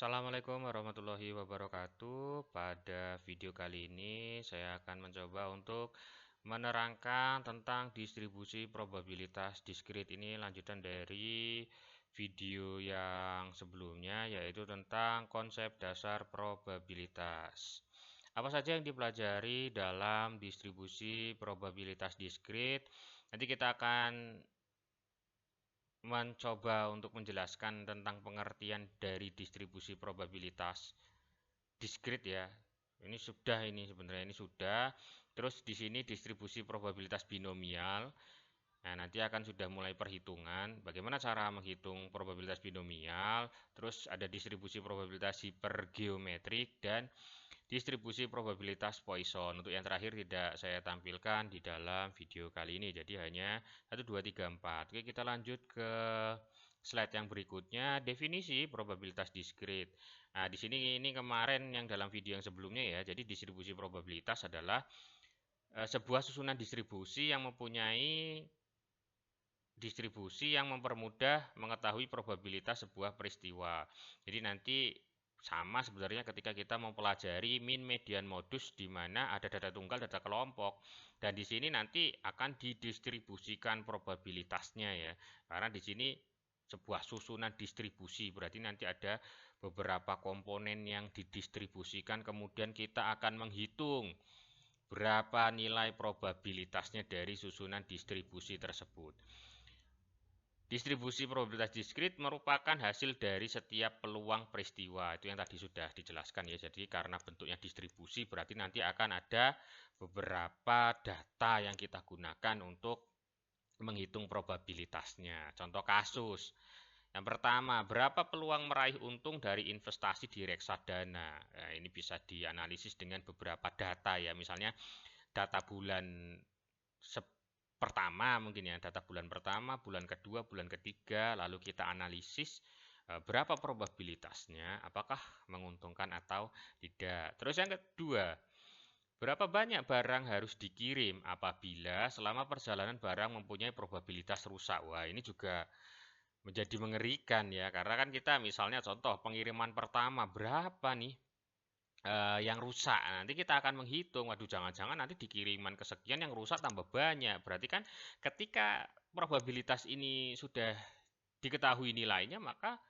Assalamualaikum warahmatullahi wabarakatuh. Pada video kali ini saya akan mencoba untuk menerangkan tentang distribusi probabilitas diskrit. Ini lanjutan dari video yang sebelumnya, yaitu tentang konsep dasar probabilitas. Apa saja yang dipelajari dalam distribusi probabilitas diskrit? Nanti kita akan mencoba untuk menjelaskan tentang pengertian dari distribusi probabilitas diskrit ya. Ini sebenarnya ini sudah. Terus di sini distribusi probabilitas binomial. Nah, nanti akan sudah mulai perhitungan. Bagaimana cara menghitung probabilitas binomial? Terus ada distribusi probabilitas hipergeometrik dan distribusi probabilitas Poisson. Untuk yang terakhir tidak saya tampilkan di dalam video kali ini. Jadi hanya 1, 2, 3, 4. Oke, kita lanjut ke slide yang berikutnya, definisi probabilitas diskrit. Nah, di sini ini kemarin yang dalam video yang sebelumnya ya. Jadi distribusi probabilitas adalah sebuah susunan distribusi yang mempunyai distribusi yang mempermudah mengetahui probabilitas sebuah peristiwa. Jadi nanti sama sebenarnya ketika kita mempelajari min, median, modus di mana ada data tunggal, data kelompok. Dan di sini nanti akan didistribusikan probabilitasnya ya. Karena di sini sebuah susunan distribusi, berarti nanti ada beberapa komponen yang didistribusikan, kemudian kita akan menghitung berapa nilai probabilitasnya dari susunan distribusi tersebut. Distribusi probabilitas diskrit merupakan hasil dari setiap peluang peristiwa. Itu yang tadi sudah dijelaskan ya. Jadi karena bentuknya distribusi berarti nanti akan ada beberapa data yang kita gunakan untuk menghitung probabilitasnya. Contoh kasus. Yang pertama, berapa peluang meraih untung dari investasi di reksadana? Nah, ini bisa dianalisis dengan beberapa data ya. Misalnya data bulan pertama mungkin ya, data bulan pertama, bulan kedua, bulan ketiga, lalu kita analisis berapa probabilitasnya, apakah menguntungkan atau tidak. Terus yang kedua, berapa banyak barang harus dikirim apabila selama perjalanan barang mempunyai probabilitas rusak. Wah, ini juga menjadi mengerikan ya, karena kan kita misalnya contoh pengiriman pertama berapa nih yang rusak. Nanti kita akan menghitung, waduh jangan-jangan nanti di kiriman kesekian yang rusak tambah banyak. Berarti kan ketika probabilitas ini sudah diketahui nilainya, maka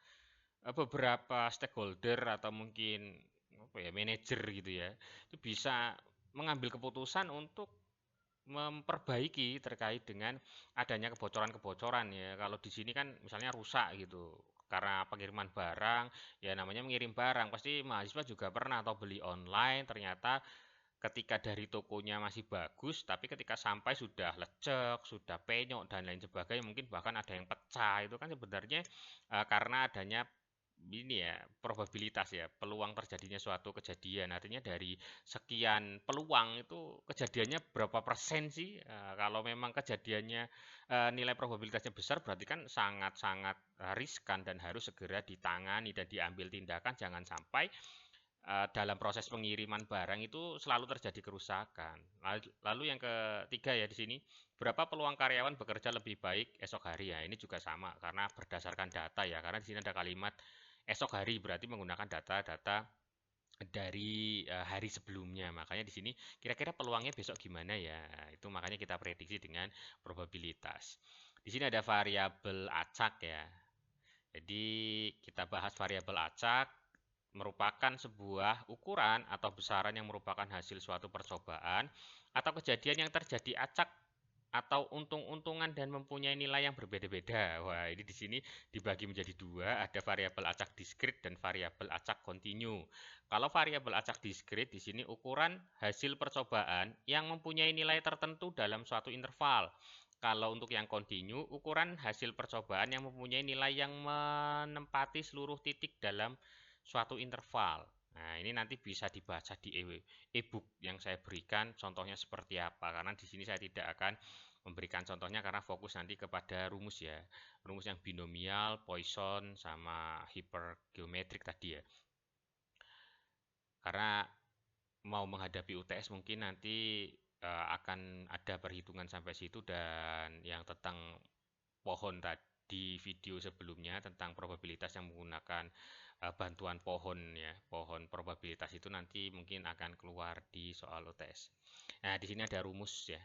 beberapa stakeholder atau mungkin apa ya, manajer gitu ya, itu bisa mengambil keputusan untuk memperbaiki terkait dengan adanya kebocoran-kebocoran ya. Kalau di sini kan misalnya rusak gitu. Karena pengiriman barang, ya namanya mengirim barang, pasti mahasiswa juga pernah atau beli online, ternyata ketika dari tokonya masih bagus, tapi ketika sampai sudah lecek, sudah penyok dan lain sebagainya, mungkin bahkan ada yang pecah. Itu kan sebenarnya karena adanya ini ya probabilitas ya, peluang terjadinya suatu kejadian. Artinya dari sekian peluang itu kejadiannya berapa persen sih? Kalau memang kejadiannya nilai probabilitasnya besar, berarti kan sangat-sangat riskan dan harus segera ditangani dan diambil tindakan, jangan sampai dalam proses pengiriman barang itu selalu terjadi kerusakan. Lalu yang ketiga ya di sini, berapa peluang karyawan bekerja lebih baik esok hari ya? Ini juga sama karena berdasarkan data ya. Karena di sini ada kalimat esok hari berarti menggunakan data-data dari hari sebelumnya. Makanya di sini kira-kira peluangnya besok gimana ya? Itu makanya kita prediksi dengan probabilitas. Di sini ada variabel acak ya. Jadi kita bahas variabel acak merupakan sebuah ukuran atau besaran yang merupakan hasil suatu percobaan atau kejadian yang terjadi acak atau untung-untungan dan mempunyai nilai yang berbeda-beda. Wah, ini di sini dibagi menjadi dua, ada variabel acak diskrit dan variabel acak kontinu. Kalau variabel acak diskrit di sini ukuran hasil percobaan yang mempunyai nilai tertentu dalam suatu interval. Kalau untuk yang kontinu, ukuran hasil percobaan yang mempunyai nilai yang menempati seluruh titik dalam suatu interval. Nah, ini nanti bisa dibaca di e-book yang saya berikan contohnya seperti apa. Karena di sini saya tidak akan memberikan contohnya karena fokus nanti kepada rumus ya. Rumus yang binomial, Poisson, sama hipergeometrik tadi ya. Karena mau menghadapi UTS mungkin nanti akan ada perhitungan sampai situ dan yang tentang pohon tadi video sebelumnya tentang probabilitas yang menggunakan bantuan pohon ya, pohon probabilitas itu nanti mungkin akan keluar di soal UTS. Nah, di sini ada rumus ya.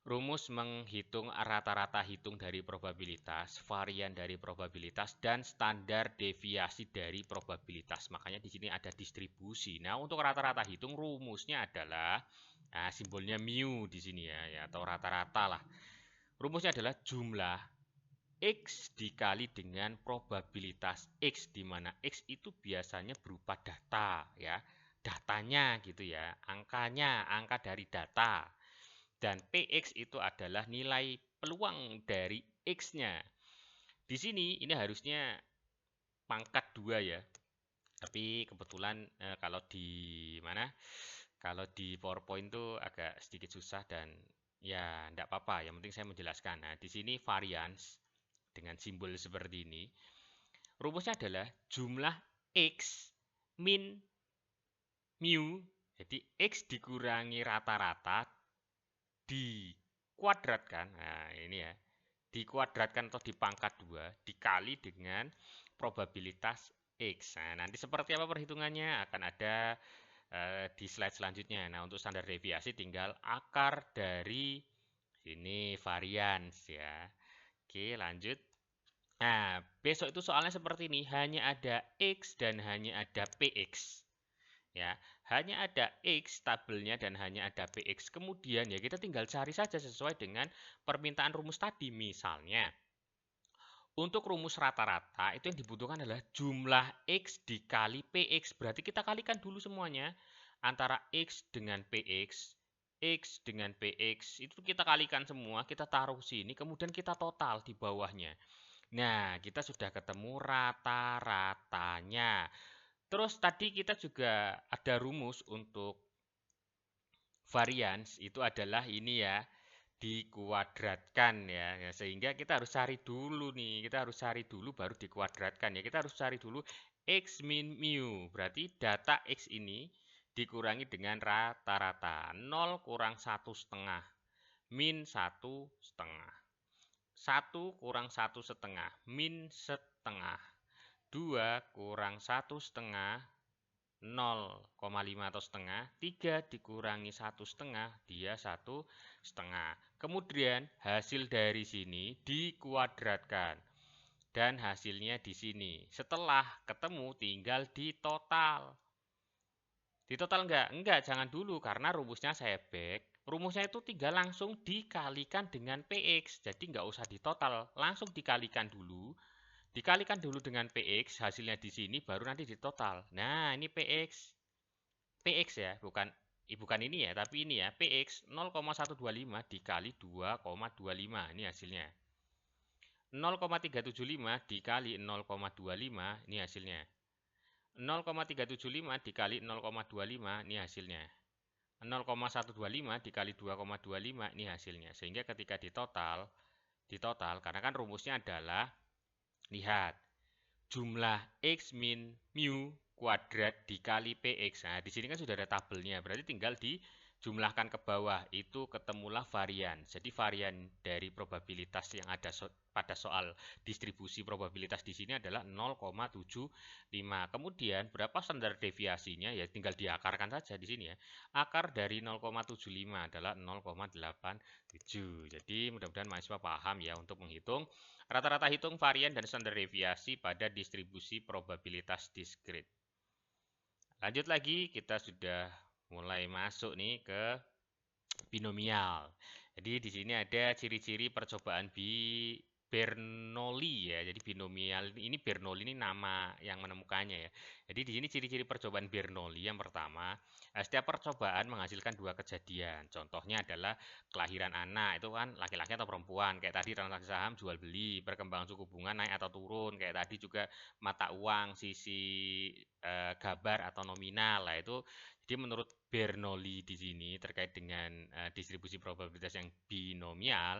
Rumus menghitung rata-rata hitung dari probabilitas, varian dari probabilitas, dan standar deviasi dari probabilitas. Makanya di sini ada distribusi. Nah, untuk rata-rata hitung rumusnya adalah simbolnya mu di sini ya, atau rata-rata lah. Rumusnya adalah jumlah X dikali dengan probabilitas X, di mana X itu biasanya berupa data ya, datanya gitu ya, angkanya, angka dari data. Dan PX itu adalah nilai peluang dari X-nya. Di sini ini harusnya pangkat 2 ya. Tapi kebetulan kalau di mana? Kalau di PowerPoint itu agak sedikit susah dan ya enggak apa-apa. Yang penting saya menjelaskan. Nah, di sini varians dengan simbol seperti ini. Rumusnya adalah jumlah X min mu. Jadi X dikurangi rata-rata dikuadratkan, nah ini ya, dikuadratkan atau dipangkat 2 dikali dengan probabilitas X. Nah, nanti seperti apa perhitungannya akan ada di slide selanjutnya. Nah, untuk standar deviasi tinggal akar dari ini varians ya. Oke, lanjut. Nah, besok itu soalnya seperti ini, hanya ada X dan hanya ada PX. Ya, hanya ada X tabelnya dan hanya ada PX. Kemudian ya kita tinggal cari saja sesuai dengan permintaan rumus tadi. Misalnya, untuk rumus rata-rata itu yang dibutuhkan adalah jumlah X dikali PX. Berarti kita kalikan dulu semuanya antara X dengan PX. X dengan PX itu kita kalikan semua, kita taruh sini, kemudian kita total di bawahnya. Nah, kita sudah ketemu rata-ratanya. Terus tadi kita juga ada rumus untuk varians itu adalah ini ya, dikuadratkan ya. Sehingga kita harus cari dulu nih, kita harus cari dulu baru dikuadratkan ya. Kita harus cari dulu X min mu. Berarti data X ini dikurangi dengan rata-rata. 0 kurang 1,5 min 1,5. 1 kurang 1,5 min setengah. 2 kurang 1,5 0,5 atau setengah. 3 dikurangi 1,5 dia 1,5. Kemudian hasil dari sini dikuadratkan dan hasilnya di sini. Setelah ketemu tinggal ditotal. Ditotal enggak? Enggak, jangan dulu karena rumusnya saya back. Rumusnya itu tinggal langsung dikalikan dengan PX. Jadi enggak usah ditotal, langsung dikalikan dulu. Dikalikan dulu dengan PX, hasilnya di sini baru nanti ditotal. Nah, ini PX. PX ya, bukan ini ya, tapi ini ya, PX 0,125 dikali 2,25. Ini hasilnya. 0,375 dikali 0,25, ini hasilnya. 0,375 dikali 0,25, ini hasilnya. 0,125 dikali 2,25, ini hasilnya. Sehingga ketika ditotal karena kan rumusnya adalah, lihat, jumlah X min mu kuadrat dikali PX. Nah, di sini kan sudah ada tabelnya, berarti tinggal dijumlahkan ke bawah, itu ketemulah varian. Jadi varian dari probabilitas yang ada pada soal distribusi probabilitas di sini adalah 0,75. Kemudian berapa standar deviasinya? Ya tinggal diakarkan saja di sini ya. Akar dari 0,75 adalah 0,87. Jadi mudah-mudahan mahasiswa paham ya untuk menghitung rata-rata hitung varian dan standar deviasi pada distribusi probabilitas diskrit. Lanjut lagi, kita sudah mulai masuk nih ke binomial. Jadi di sini ada ciri-ciri percobaan Bernoulli ya. Jadi binomial ini Bernoulli ini nama yang menemukannya ya. Jadi di sini ciri-ciri percobaan Bernoulli yang pertama, setiap percobaan menghasilkan dua kejadian. Contohnya adalah kelahiran anak, itu kan laki-laki atau perempuan. Kayak tadi transaksi saham jual beli, perkembangan suku bunga naik atau turun. Kayak tadi juga mata uang, sisi gambar atau nominal lah itu. Jadi menurut Bernoulli di sini terkait dengan distribusi probabilitas yang binomial,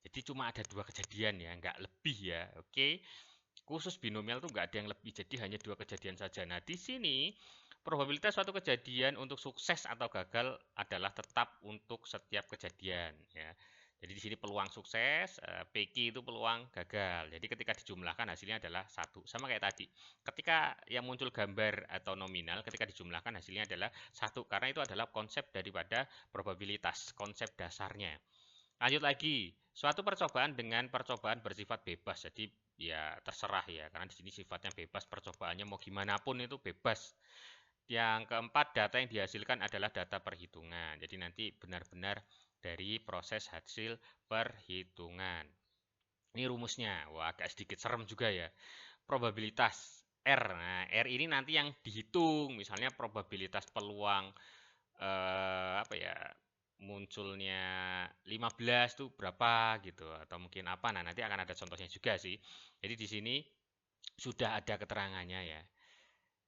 jadi cuma ada dua kejadian ya, nggak lebih ya. Oke, khusus binomial tuh nggak ada yang lebih, jadi hanya dua kejadian saja. Nah, di sini probabilitas suatu kejadian untuk sukses atau gagal adalah tetap untuk setiap kejadian ya. Jadi di sini peluang sukses, PQ itu peluang gagal. Jadi ketika dijumlahkan hasilnya adalah 1. Sama kayak tadi. Ketika yang muncul gambar atau nominal, ketika dijumlahkan hasilnya adalah 1. Karena itu adalah konsep daripada probabilitas, konsep dasarnya. Lanjut lagi, suatu percobaan dengan percobaan bersifat bebas. Jadi ya terserah ya, karena di sini sifatnya bebas, percobaannya mau gimana pun itu bebas. Yang keempat, data yang dihasilkan adalah data perhitungan. Jadi nanti benar-benar dari proses hasil perhitungan. Ini rumusnya. Wah, agak sedikit serem juga ya. Probabilitas R. Nah, R ini nanti yang dihitung. Misalnya probabilitas peluang apa ya? Munculnya 15 tuh berapa gitu atau mungkin apa. Nah, nanti akan ada contohnya juga sih. Jadi di sini sudah ada keterangannya ya.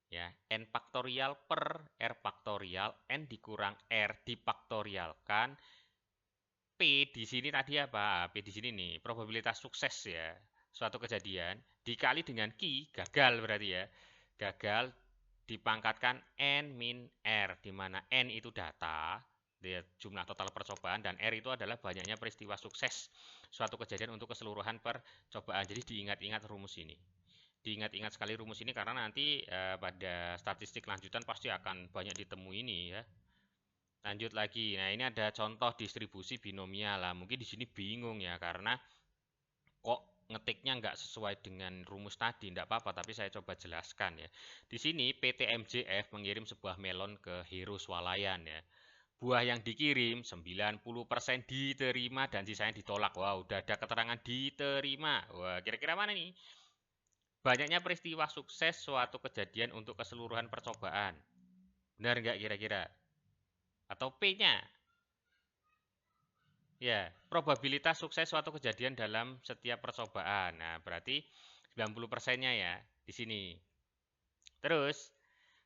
Ya, n faktorial per r faktorial, n dikurang r difaktorialkan. P di sini tadi apa? P di sini nih, probabilitas sukses ya. Suatu kejadian dikali dengan Q, gagal berarti ya. Gagal dipangkatkan n min r, di mana n itu data, jumlah total percobaan, dan r itu adalah banyaknya peristiwa sukses suatu kejadian untuk keseluruhan percobaan. Jadi diingat-ingat rumus ini. Diingat-ingat sekali rumus ini karena nanti pada statistik lanjutan pasti akan banyak ditemui ini ya. Lanjut lagi. Nah, ini ada contoh distribusi binomial lah. Mungkin di sini bingung ya karena kok ngetiknya nggak sesuai dengan rumus tadi. Nggak apa-apa, tapi saya coba jelaskan ya. Di sini PT MJF mengirim sebuah melon ke Heru Swalayan ya. Buah yang dikirim 90% diterima dan sisanya ditolak. Wah, udah ada keterangan diterima. Wah, kira-kira mana nih? Banyaknya peristiwa sukses suatu kejadian untuk keseluruhan percobaan. Benar nggak kira-kira? Atau P-nya? Ya, probabilitas sukses suatu kejadian dalam setiap percobaan. Nah, berarti 90%-nya ya di sini. Terus,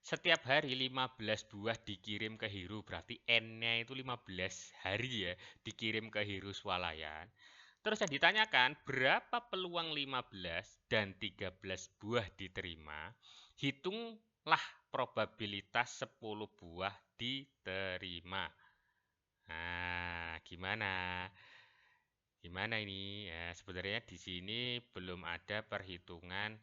setiap hari 15 buah dikirim ke Heru, berarti N-nya itu 15 hari ya dikirim ke Heru Swalayan. Terus yang ditanyakan, berapa peluang 15 dan 13 buah diterima? Hitunglah probabilitas 10 buah diterima. Nah, gimana? Gimana ini? Ya, sebenarnya di sini belum ada perhitungan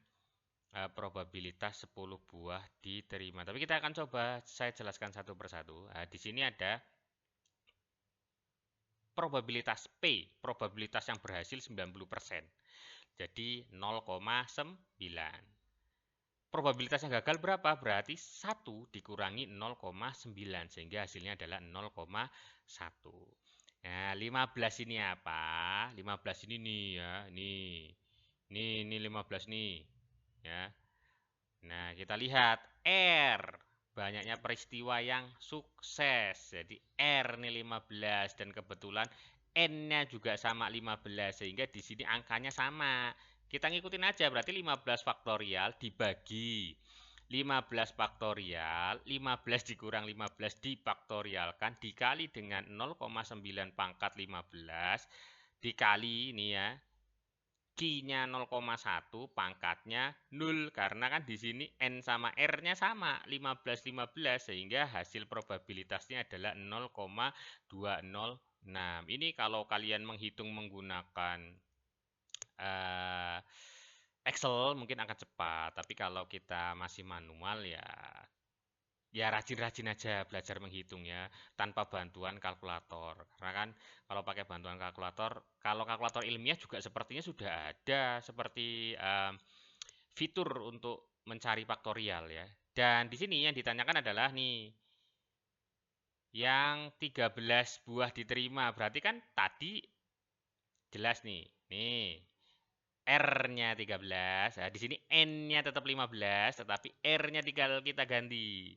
probabilitas 10 buah diterima. Tapi kita akan coba saya jelaskan satu persatu. Nah, di sini ada probabilitas P, probabilitas yang berhasil 90%. Jadi 0,9. Probabilitas yang gagal berapa? Berarti 1 dikurangi 0,9 sehingga hasilnya adalah 0,1. Nah, 15 ini apa? 15 ini nih ya, ini 15 nih ya. Nah, kita lihat R, banyaknya peristiwa yang sukses. Jadi R nih 15 dan kebetulan N-nya juga sama 15 sehingga di sini angkanya sama. Kita ngikutin aja berarti 15 faktorial dibagi 15 faktorial, 15 dikurang 15 difaktorialkan dikali dengan 0,9 pangkat 15 dikali ini ya Q-nya 0,1, pangkatnya 0 karena kan di sini N sama R-nya sama 15 sehingga hasil probabilitasnya adalah 0,206. Ini kalau kalian menghitung menggunakan Excel mungkin akan cepat, tapi kalau kita masih manual ya rajin-rajin aja belajar menghitung ya tanpa bantuan kalkulator. Karena kan kalau pakai bantuan kalkulator, kalau kalkulator ilmiah juga sepertinya sudah ada seperti fitur untuk mencari faktorial ya. Dan di sini yang ditanyakan adalah nih yang 13 buah diterima. Berarti kan tadi jelas nih. Nih R-nya 13. Nah, di sini N-nya tetap 15, tetapi R-nya tinggal kita ganti.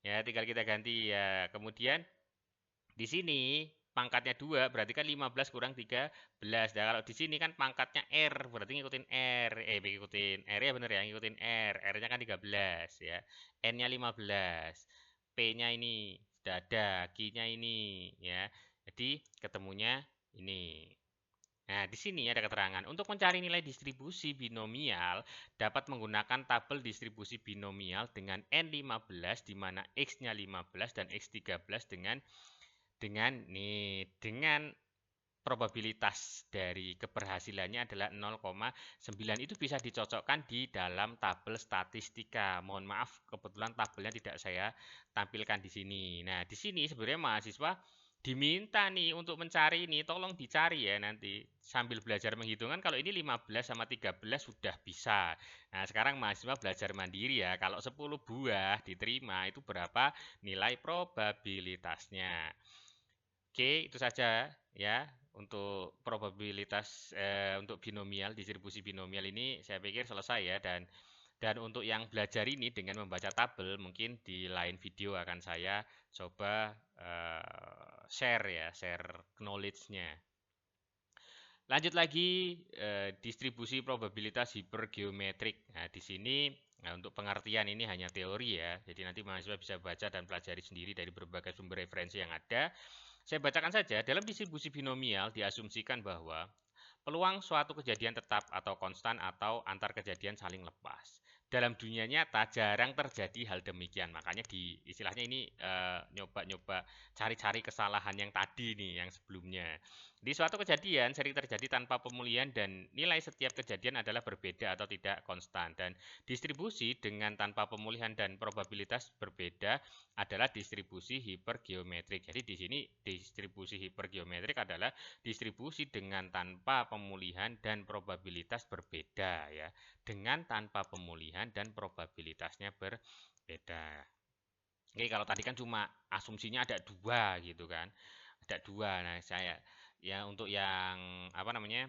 Ya, tinggal kita ganti ya. Kemudian di sini pangkatnya 2, berarti kan 15 kurang 13. Nah, kalau di sini kan pangkatnya R, berarti ngikutin R. Ngikutin R ya bener ya, ngikutin R. R-nya kan 13 ya. N-nya 15. P-nya ini sudah ada, Q-nya ini ya. Jadi ketemunya ini. Nah, di sini ada keterangan. Untuk mencari nilai distribusi binomial, dapat menggunakan tabel distribusi binomial dengan N15, di mana X-nya 15 dan X13 dengan probabilitas dari keberhasilannya adalah 0,9. Itu bisa dicocokkan di dalam tabel statistika. Mohon maaf, kebetulan tabelnya tidak saya tampilkan di sini. Nah, di sini sebenarnya mahasiswa diminta nih untuk mencari ini, tolong dicari ya nanti sambil belajar menghitungkan. Kalau ini 15 sama 13 sudah bisa. Nah, sekarang mahasiswa belajar mandiri ya. Kalau 10 buah diterima itu berapa nilai probabilitasnya. Oke, itu saja ya untuk probabilitas untuk binomial, distribusi binomial ini saya pikir selesai ya. Dan untuk yang belajar ini dengan membaca tabel mungkin di lain video akan saya coba share ya, share knowledge-nya. Lanjut lagi distribusi probabilitas hipergeometrik. Nah, di sini untuk pengertian ini hanya teori ya. Jadi nanti mahasiswa bisa baca dan pelajari sendiri dari berbagai sumber referensi yang ada. Saya bacakan saja, dalam distribusi binomial diasumsikan bahwa peluang suatu kejadian tetap atau konstan atau antar kejadian saling lepas. Dalam dunia nyata jarang terjadi hal demikian. Makanya di istilahnya ini nyoba-nyoba cari-cari kesalahan yang tadi nih, yang sebelumnya. Di suatu kejadian sering terjadi tanpa pemulihan dan nilai setiap kejadian adalah berbeda atau tidak konstan. Dan distribusi dengan tanpa pemulihan dan probabilitas berbeda adalah distribusi hipergeometrik. Jadi di sini distribusi hipergeometrik adalah distribusi dengan tanpa pemulihan dan probabilitas berbeda ya. Dengan tanpa pemulihan dan probabilitasnya berbeda. Oke, kalau tadi kan cuma asumsinya ada dua gitu kan. Ada dua. Nah, saya ya untuk yang apa namanya?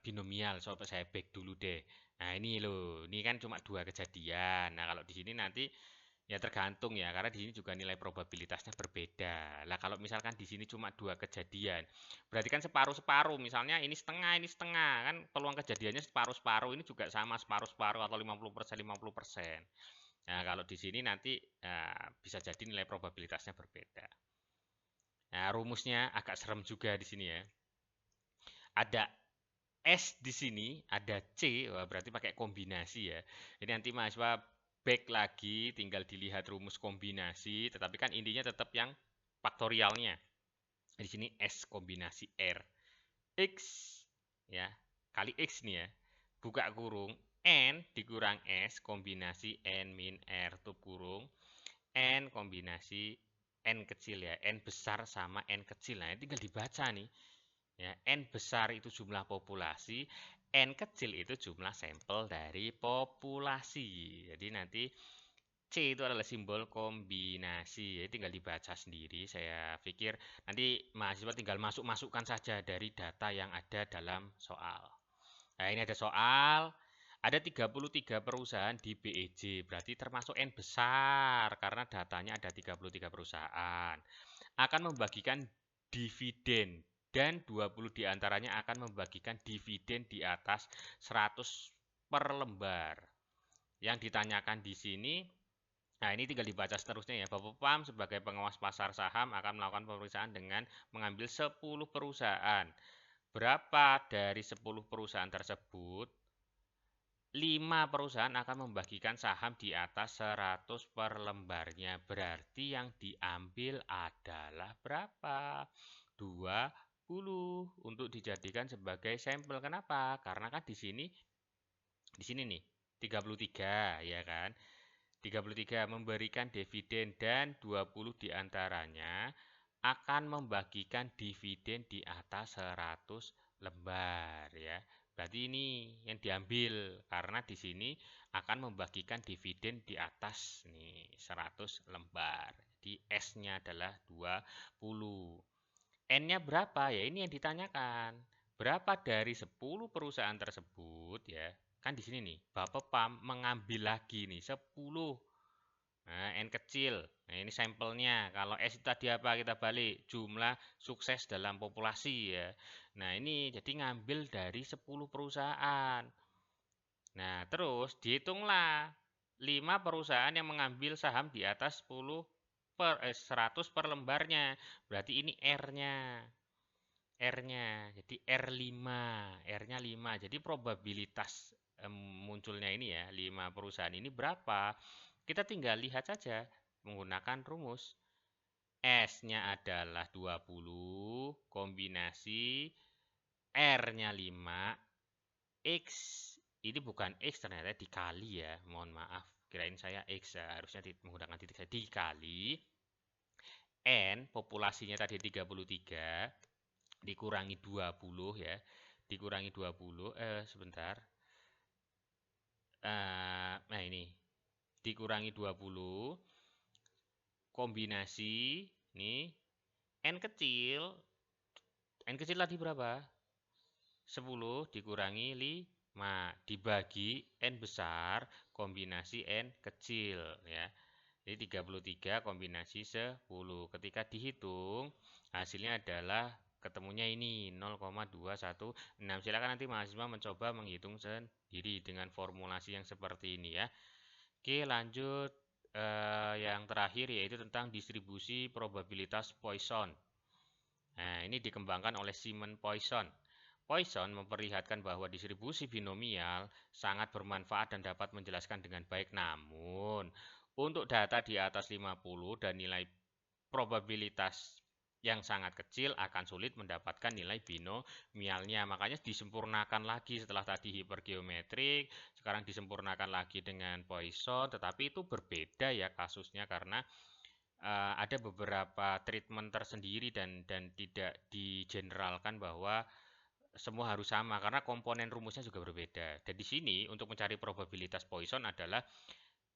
Binomial, coba saya back dulu deh. Nah, ini loh, ini kan cuma dua kejadian. Nah, kalau di sini nanti ya tergantung ya, karena di sini juga nilai probabilitasnya berbeda. Lah kalau misalkan di sini cuma dua kejadian, berarti kan separuh-separuh. Misalnya ini setengah, kan peluang kejadiannya separuh-separuh. Ini juga sama separuh-separuh atau 50%, 50%. Nah, kalau di sini nanti bisa jadi nilai probabilitasnya berbeda. Nah, rumusnya agak serem juga di sini ya. Ada S di sini, ada C, wah berarti pakai kombinasi ya. Jadi nanti mahasiswa back lagi, tinggal dilihat rumus kombinasi, tetapi kan intinya tetap yang faktorialnya. Di sini S kombinasi R. X ya, kali X nih ya. Buka kurung, N dikurang S kombinasi N min R tutup kurung. N kombinasi N kecil ya, N besar sama N kecil. Nah, tinggal dibaca nih. Ya, N besar itu jumlah populasi, N kecil itu jumlah sampel dari populasi. Jadi nanti C itu adalah simbol kombinasi. Jadi tinggal dibaca sendiri. Saya pikir nanti mahasiswa tinggal masukkan saja dari data yang ada dalam soal. Nah, ini ada soal. Ada 33 perusahaan di BEJ, berarti termasuk N besar karena datanya ada 33 perusahaan. Akan membagikan dividen dan 20 diantaranya akan membagikan dividen di atas 100 per lembar. Yang ditanyakan di sini, nah ini tinggal dibaca seterusnya ya. Bapepam sebagai pengawas pasar saham akan melakukan pemeriksaan dengan mengambil 10 perusahaan. Berapa dari 10 perusahaan tersebut? 5 perusahaan akan membagikan saham di atas 100 per lembarnya. Berarti yang diambil adalah berapa? 20 untuk dijadikan sebagai sampel. Kenapa? Karena kan di sini nih 33 ya kan. 33 memberikan dividen dan 20 diantaranya akan membagikan dividen di atas 100 lembar ya. Berarti ini yang diambil karena di sini akan membagikan dividen di atas nih 100 lembar. Jadi S-nya adalah 20. N-nya berapa? Ya ini yang ditanyakan. Berapa dari 10 perusahaan tersebut ya? Kan di sini nih, Bapepam mengambil lagi nih 10. Nah, N kecil. Nah, ini sampelnya. Kalau S itu tadi apa? Kita balik. Jumlah sukses dalam populasi ya. Nah, ini jadi ngambil dari 10 perusahaan. Nah, terus dihitunglah 5 perusahaan yang mengambil saham di atas 100 per lembarnya. Berarti ini R-nya. R-nya. Jadi R5. R-nya 5. Jadi probabilitas munculnya ini ya, 5 perusahaan ini berapa? Kita tinggal lihat saja menggunakan rumus. S-nya adalah 20, kombinasi R-nya 5, X, ini bukan X ternyata dikali ya, mohon maaf. Kirain saya X ya, harusnya menggunakan titik saya dikali. N, populasinya tadi 33, dikurangi 20 ya. Dikurangi 20, sebentar. Nah ini, dikurangi 20, kombinasi, nih, N kecil tadi berapa? 10 dikurangi 5 dibagi N besar kombinasi N kecil ya. Jadi 33 kombinasi 10. Ketika dihitung hasilnya adalah ketemunya ini 0,216. Silakan nanti mahasiswa mencoba menghitung sendiri dengan formulasi yang seperti ini ya. Oke, lanjut yang terakhir yaitu tentang distribusi probabilitas Poisson. Nah, ini dikembangkan oleh Simon Poisson. Poisson memperlihatkan bahwa distribusi binomial sangat bermanfaat dan dapat menjelaskan dengan baik. Namun, untuk data di atas 50 dan nilai probabilitas yang sangat kecil akan sulit mendapatkan nilai binomialnya. Makanya disempurnakan lagi setelah tadi hipergeometrik, sekarang disempurnakan lagi dengan Poisson, tetapi itu berbeda ya kasusnya karena ada beberapa treatment tersendiri dan tidak digeneralkan bahwa semua harus sama karena komponen rumusnya juga berbeda. Dan di sini untuk mencari probabilitas Poisson adalah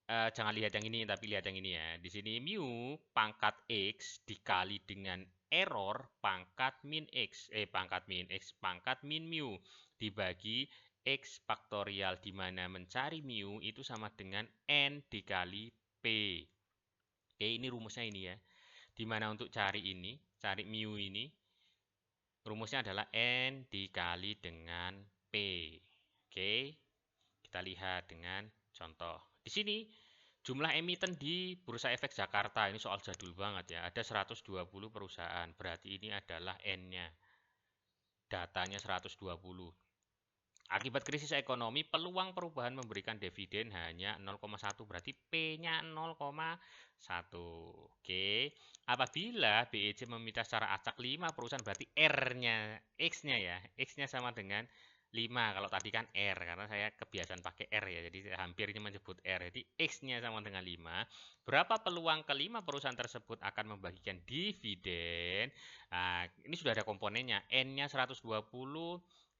jangan lihat yang ini tapi lihat yang ini ya. Di sini mu pangkat x dikali dengan error pangkat min x pangkat min mu dibagi x faktorial di mana mencari mu itu sama dengan n dikali p. Oke, ini rumusnya ini ya. Dimana untuk cari ini, cari mu ini, rumusnya adalah N dikali dengan P. Oke, kita lihat dengan contoh. Di sini jumlah emiten di Bursa Efek Jakarta, ini soal jadul banget ya, ada 120 perusahaan, berarti ini adalah N-nya. Datanya 120. Akibat krisis ekonomi, peluang perubahan memberikan dividen hanya 0,1, berarti P-nya 0,1. Oke, apabila BEC meminta secara acak 5 perusahaan, berarti R-nya, X-nya ya, X-nya sama dengan 5. Kalau tadi kan R, karena saya kebiasaan pakai R ya, jadi hampir ini menyebut R. Jadi X-nya sama dengan 5. Berapa peluang kelima perusahaan tersebut akan membagikan dividen? Nah, ini sudah ada komponennya, N-nya 120,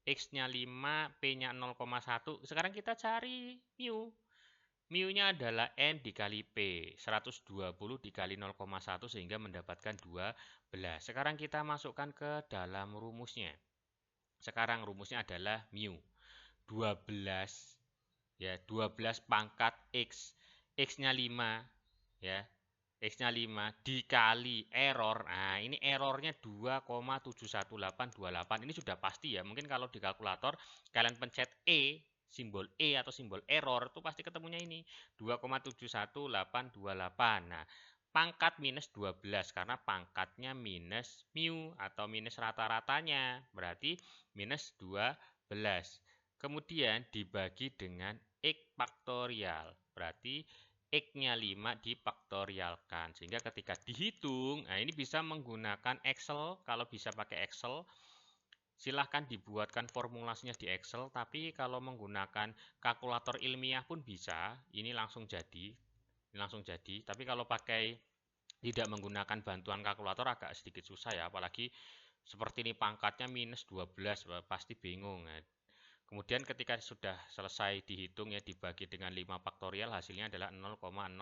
X-nya 5, P-nya 0,1. Sekarang kita cari mu. Mu-nya adalah N dikali P. 120 dikali 0,1 sehingga mendapatkan 12. Sekarang kita masukkan ke dalam rumusnya. Sekarang rumusnya adalah mu. 12 ya, 12 pangkat X. X-nya 5 ya. X-nya 5 dikali error. Nah, ini errornya 2,71828. Ini sudah pasti ya. Mungkin kalau di kalkulator kalian pencet simbol E atau simbol error itu pasti ketemunya ini 2,71828. Nah, pangkat minus 12 karena pangkatnya minus mu atau minus rata-ratanya. Berarti minus 12. Kemudian dibagi dengan X faktorial. Berarti X-nya 5 difaktorialkan. Sehingga ketika dihitung, nah ini bisa menggunakan Excel. Kalau bisa pakai Excel, silahkan dibuatkan formulasinya di Excel. Tapi kalau menggunakan kalkulator ilmiah pun bisa. Ini langsung jadi. Tapi kalau pakai tidak menggunakan bantuan kalkulator agak sedikit susah ya. Apalagi seperti ini pangkatnya minus 12, pasti bingung. Nah, kemudian ketika sudah selesai dihitung ya dibagi dengan 5 faktorial hasilnya adalah 0,017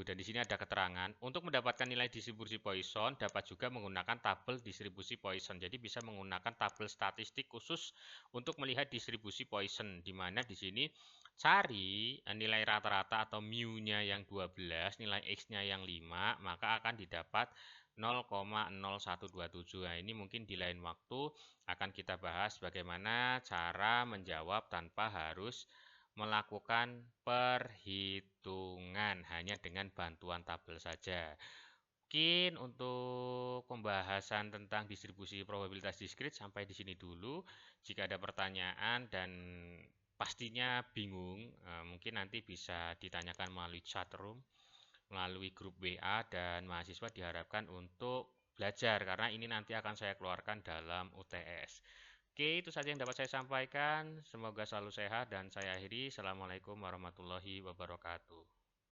dan di sini ada keterangan untuk mendapatkan nilai distribusi Poisson dapat juga menggunakan tabel distribusi Poisson. Jadi bisa menggunakan tabel statistik khusus untuk melihat distribusi Poisson di mana di sini cari nilai rata-rata atau mu-nya yang 12, nilai x-nya yang 5, maka akan didapat 0,0127. Nah, ini mungkin di lain waktu akan kita bahas bagaimana cara menjawab tanpa harus melakukan perhitungan hanya dengan bantuan tabel saja. Mungkin untuk pembahasan tentang distribusi probabilitas diskrit sampai di sini dulu. Jika ada pertanyaan dan pastinya bingung, mungkin nanti bisa ditanyakan melalui chat room. melalui grup WA, dan mahasiswa diharapkan untuk belajar karena ini nanti akan saya keluarkan dalam UTS. Oke, itu saja yang dapat saya sampaikan. Semoga selalu sehat dan saya akhiri. Assalamualaikum warahmatullahi wabarakatuh.